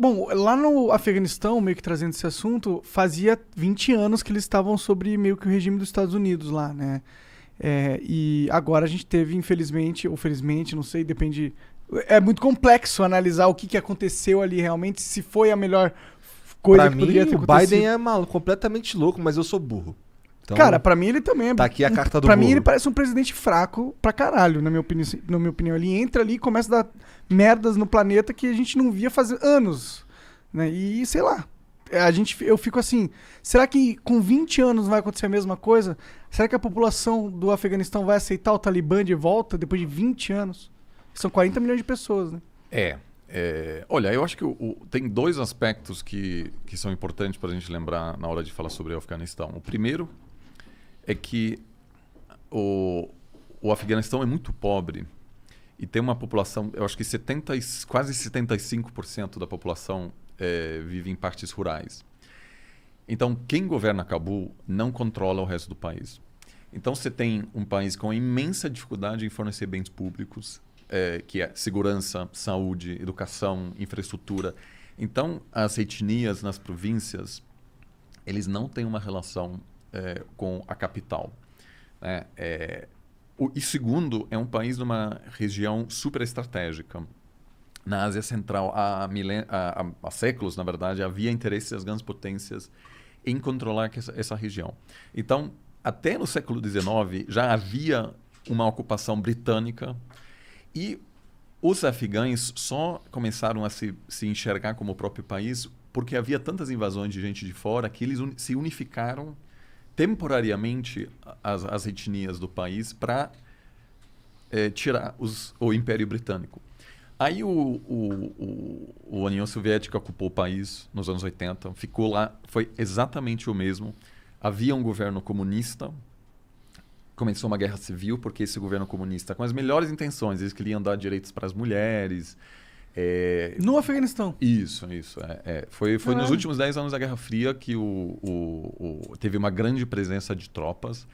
Bom, lá no Afeganistão, meio que trazendo esse assunto, fazia 20 anos que eles estavam sobre meio que o regime dos Estados Unidos lá, né? E agora a gente teve, infelizmente, ou felizmente, não sei, depende. É muito complexo analisar o que, que aconteceu ali realmente, se foi a melhor coisa Pra que mim, poderia ter o acontecido. Biden é completamente louco, mas eu sou burro. Então, Cara, pra mim ele também é. tá aqui a carta do Pra mim burro. ele parece um presidente fraco pra caralho, na minha opinião. Ele entra ali e começa a dar merdas no planeta que a gente não via fazer anos, né? E sei lá. Eu fico assim, será que com 20 anos vai acontecer a mesma coisa? Será que a população do Afeganistão vai aceitar o Talibã de volta depois de 20 anos? São 40 milhões de pessoas, né? Olha, eu acho que tem dois aspectos que são importantes para a gente lembrar na hora de falar sobre o Afeganistão. O primeiro é que o Afeganistão é muito pobre e tem uma população, eu acho que quase 75% da população vive em partes rurais. Então, quem governa Cabul não controla o resto do país. Então, você tem um país com imensa dificuldade em fornecer bens públicos, que é segurança, saúde, educação, infraestrutura. Então, as etnias nas províncias, eles não têm uma relação com a capital, né? E segundo, é um país numa região super estratégica. Na Ásia Central, há séculos, na verdade, havia interesse das grandes potências em controlar essa região. Então, até no século XIX, já havia uma ocupação britânica e os afegães só começaram a se enxergar como o próprio país porque havia tantas invasões de gente de fora que eles se unificaram temporariamente as etnias do país para tirar o Império Britânico. Aí a União Soviética ocupou o país nos anos 80, ficou lá, foi exatamente o mesmo. Havia um governo comunista, começou uma guerra civil, porque esse governo comunista, com as melhores intenções, eles queriam dar direitos para as mulheres. No Afeganistão. Isso. Foi nos últimos 10 anos da Guerra Fria que teve uma grande presença de tropas.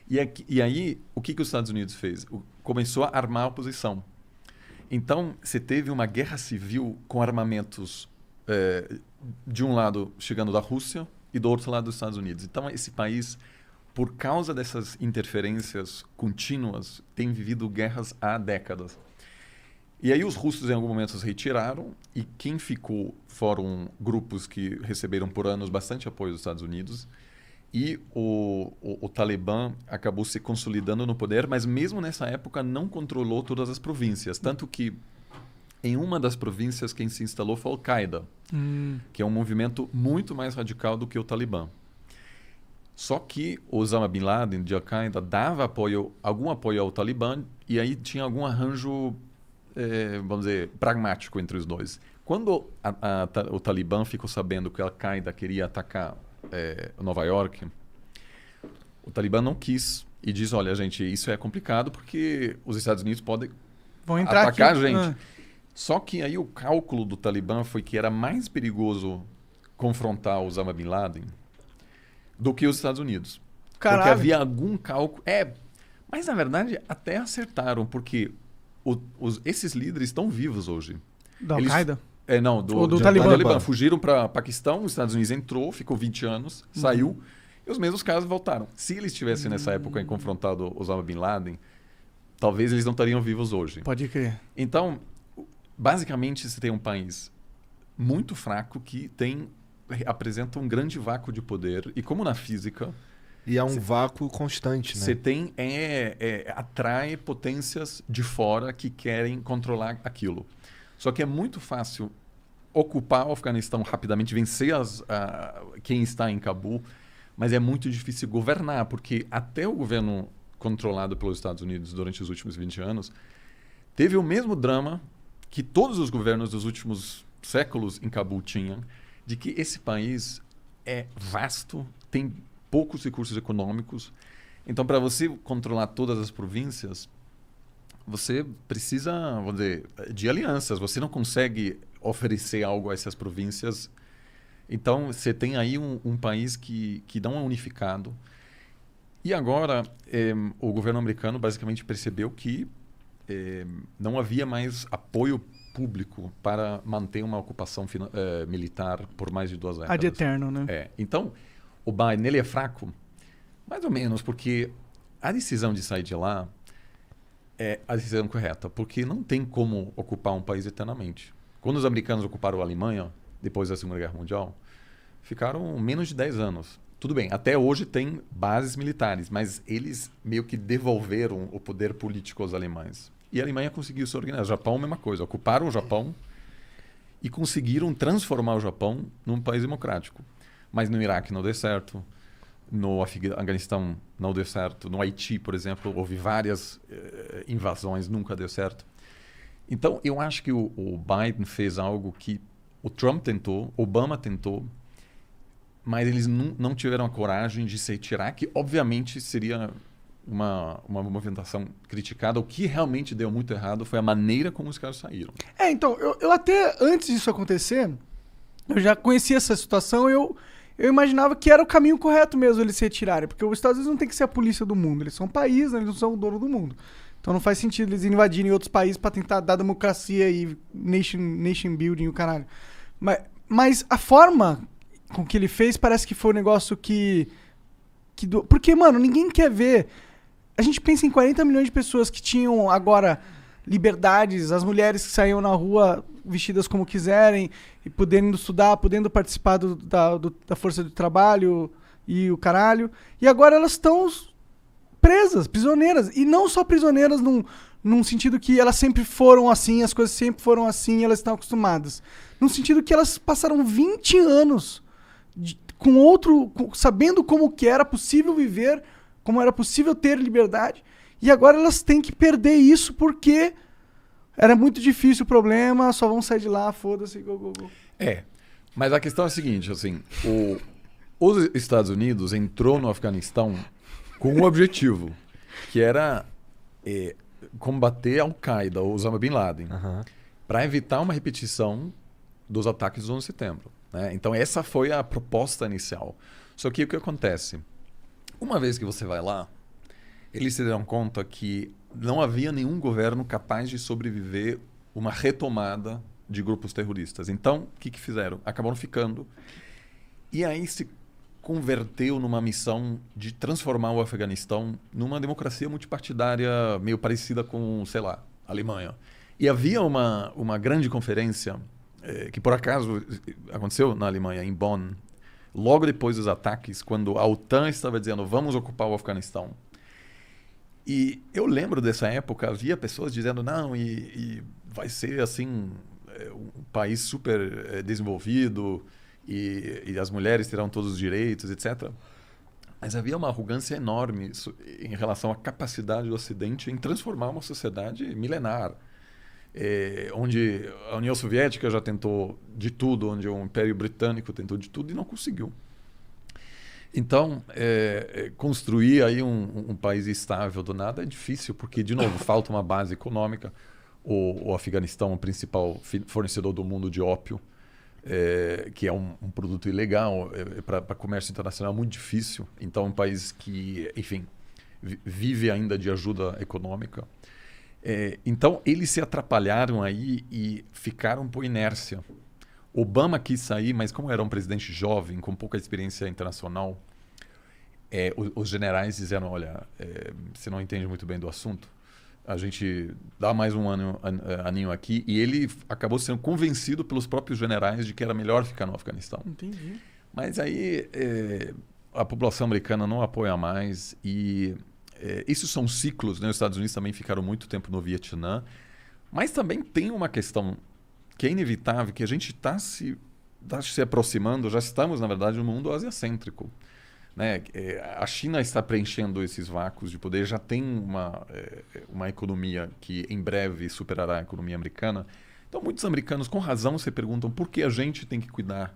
E aí, o que os Estados Unidos fez? Começou a armar a oposição. Então, você teve uma guerra civil com armamentos de um lado chegando da Rússia e do outro lado dos Estados Unidos. Então, esse país, por causa dessas interferências contínuas, tem vivido guerras há décadas. E aí os russos, em algum momento, se retiraram e quem ficou foram grupos que receberam por anos bastante apoio dos Estados Unidos. E o Talibã acabou se consolidando no poder, mas mesmo nessa época não controlou todas as províncias. Tanto que em uma das províncias quem se instalou foi a Al-Qaeda, que é um movimento muito mais radical do que o Talibã. Só que Osama Bin Laden, de Al-Qaeda, dava algum apoio ao Talibã e aí tinha algum arranjo, vamos dizer, pragmático entre os dois. Quando o Talibã ficou sabendo que a Al-Qaeda queria atacar Nova York, o Talibã não quis e diz, olha, gente, isso é complicado porque os Estados Unidos podem atacar a gente. Só que aí o cálculo do Talibã foi que era mais perigoso confrontar Osama Bin Laden do que os Estados Unidos. Caralho. Porque havia algum cálculo... mas na verdade até acertaram, porque esses líderes estão vivos hoje. Da Al-Qaeda? Não, do Talibã. Fugiram para Paquistão, os Estados Unidos entrou, ficou 20 anos, saiu, e os mesmos casos voltaram. Se eles tivessem nessa época confrontado Osama Bin Laden, talvez eles não estariam vivos hoje. Pode crer. Então, basicamente, você tem um país muito fraco que apresenta um grande vácuo de poder, e como na física... E é um vácuo constante, né? Você tem... atrai potências de fora que querem controlar aquilo. Só que é muito fácil ocupar o Afeganistão rapidamente, vencer quem está em Cabul, mas é muito difícil governar, porque até o governo controlado pelos Estados Unidos durante os últimos 20 anos teve o mesmo drama que todos os governos dos últimos séculos em Cabul tinham, de que esse país é vasto, tem poucos recursos econômicos. Então, para você controlar todas as províncias, você precisa, vamos dizer, de alianças. Você não consegue oferecer algo a essas províncias. Então, você tem aí um país que não é unificado. E agora, o governo americano basicamente percebeu que não havia mais apoio público para manter uma ocupação militar por mais de 2 décadas. Ad eterno, né? Então, o Biden ele é fraco, mais ou menos, porque a decisão de sair de lá é a decisão correta, porque não tem como ocupar um país eternamente. Quando os americanos ocuparam a Alemanha, depois da Segunda Guerra Mundial, ficaram menos de 10 anos. Tudo bem, até hoje tem bases militares, mas eles meio que devolveram o poder político aos alemães. E a Alemanha conseguiu se organizar. O Japão, a mesma coisa. Ocuparam o Japão e conseguiram transformar o Japão num país democrático. Mas no Iraque não deu certo. No Afeganistão não deu certo. No Haiti, por exemplo, houve várias invasões, nunca deu certo. Então, eu acho que o Biden fez algo que o Trump tentou, Obama tentou, mas eles não tiveram a coragem de se retirar, que obviamente seria uma movimentação criticada. O que realmente deu muito errado foi a maneira como os caras saíram. Então, eu até, antes disso acontecer, eu já conhecia essa situação, eu imaginava que era o caminho correto mesmo eles se retirarem, porque os Estados Unidos não tem que ser a polícia do mundo, eles são um país, né? Eles não são o dono do mundo. Então não faz sentido eles invadirem outros países para tentar dar democracia e nation building e o caralho. Mas a forma com que ele fez parece que foi um negócio porque, mano, ninguém quer ver. A gente pensa em 40 milhões de pessoas que tinham agora liberdades, as mulheres que saíam na rua vestidas como quiserem, e podendo estudar, podendo participar da força do trabalho e o caralho. E agora elas estão presas, prisioneiras. E não só prisioneiras num sentido que elas sempre foram assim, as coisas sempre foram assim e elas estão acostumadas. Num sentido que elas passaram 20 anos sabendo como que era possível viver, como era possível ter liberdade, e agora elas têm que perder isso porque era muito difícil o problema, só vão sair de lá, foda-se, go. Mas a questão é a seguinte, assim, os Estados Unidos entrou no Afeganistão com um objetivo, que era combater a Al-Qaeda, ou Osama Bin Laden, para evitar uma repetição dos ataques do 11 de setembro. Né? Então essa foi a proposta inicial. Só que o que acontece? Uma vez que você vai lá, eles se deram conta que não havia nenhum governo capaz de sobreviver uma retomada de grupos terroristas. Então, o que fizeram? Acabaram ficando. E aí se converteu numa missão de transformar o Afeganistão numa democracia multipartidária meio parecida com, sei lá, a Alemanha. E havia uma grande conferência que, por acaso, aconteceu na Alemanha, em Bonn, logo depois dos ataques, quando a OTAN estava dizendo vamos ocupar o Afeganistão. E eu lembro dessa época, havia pessoas dizendo não, e vai ser assim um país super desenvolvido e as mulheres terão todos os direitos, etc. Mas havia uma arrogância enorme em relação à capacidade do Ocidente em transformar uma sociedade milenar. Onde a União Soviética já tentou de tudo, onde o Império Britânico tentou de tudo e não conseguiu. Então, construir aí um país estável do nada é difícil, porque, de novo, falta uma base econômica. O Afeganistão é o principal fornecedor do mundo de ópio, que é um produto ilegal, para comércio internacional muito difícil. Então, é um país que, enfim, vive ainda de ajuda econômica. Então, eles se atrapalharam aí e ficaram por inércia. Obama quis sair, mas como era um presidente jovem, com pouca experiência internacional, os generais disseram, olha, você não entende muito bem do assunto, a gente dá mais um aninho aqui, e ele acabou sendo convencido pelos próprios generais de que era melhor ficar no Afeganistão. Entendi. Mas aí a população americana não apoia mais e... Esses são ciclos, né? Os Estados Unidos também ficaram muito tempo no Vietnã, mas também tem uma questão que é inevitável, que a gente está se aproximando, já estamos, na verdade, no mundo asiacêntrico. Né? A China está preenchendo esses vácuos de poder, já tem uma economia que em breve superará a economia americana. Então, muitos americanos, com razão, se perguntam por que a gente tem que cuidar,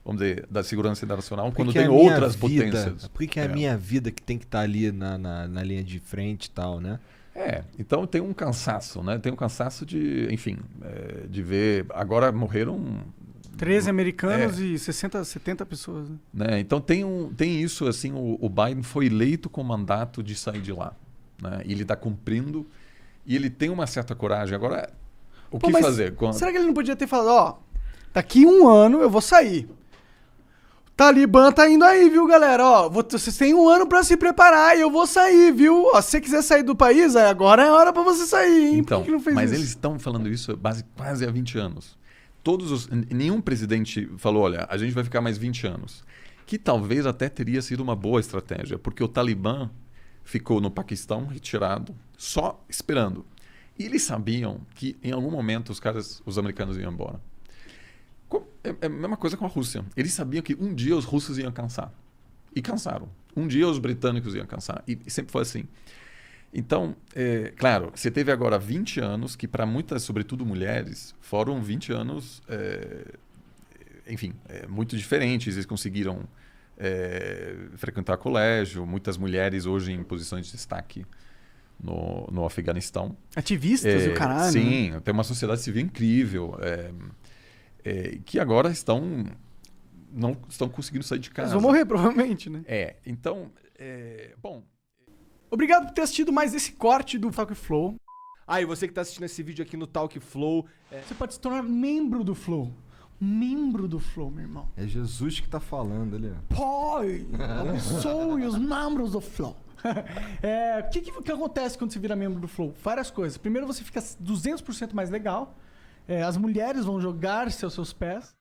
vamos dizer, da segurança internacional quando tem outras potências. Por que é a minha vida que tem que estar ali na linha de frente e tal, né? Então tem um cansaço, né? Tem um cansaço de, enfim, de ver... Agora morreram... 13 americanos e 70 pessoas. Né? Então tem isso, assim, o Biden foi eleito com o mandato de sair de lá. Né? E ele está cumprindo e ele tem uma certa coragem. Agora, O Pô, que mas fazer? Será que ele não podia ter falado, ó, daqui 1 ano eu vou sair. Talibã tá indo aí, viu, galera? Ó, vocês têm 1 ano pra se preparar e eu vou sair, viu? Ó, se você quiser sair do país, agora é a hora pra você sair, hein? Então, Por que não fez mas isso? eles estão falando isso quase há 20 anos. Nenhum presidente falou, olha, a gente vai ficar mais 20 anos. Que talvez até teria sido uma boa estratégia, porque o Talibã ficou no Paquistão retirado, só esperando. E eles sabiam que em algum momento os americanos iam embora. É a mesma coisa com a Rússia. Eles sabiam que um dia os russos iam cansar. E cansaram. Um dia os britânicos iam cansar. E sempre foi assim. Então, claro, você teve agora 20 anos que para muitas, sobretudo mulheres, foram 20 anos, enfim, muito diferentes. Eles conseguiram frequentar colégio. Muitas mulheres hoje em posições de destaque no Afeganistão. Ativistas e o caralho. Sim, né? tem uma sociedade civil incrível. Que agora não estão conseguindo sair de casa. Eles vão morrer, provavelmente, né? Então, bom... Obrigado por ter assistido mais esse corte do Talk Flow. E você que tá assistindo esse vídeo aqui no Talk Flow... Você pode se tornar membro do Flow. Membro do Flow, meu irmão. É Jesus que tá falando ali, ó. Pai, abençoe os membros do Flow. O que acontece quando você vira membro do Flow? Várias coisas. Primeiro, você fica 200% mais legal. As mulheres vão jogar-se aos seus pés.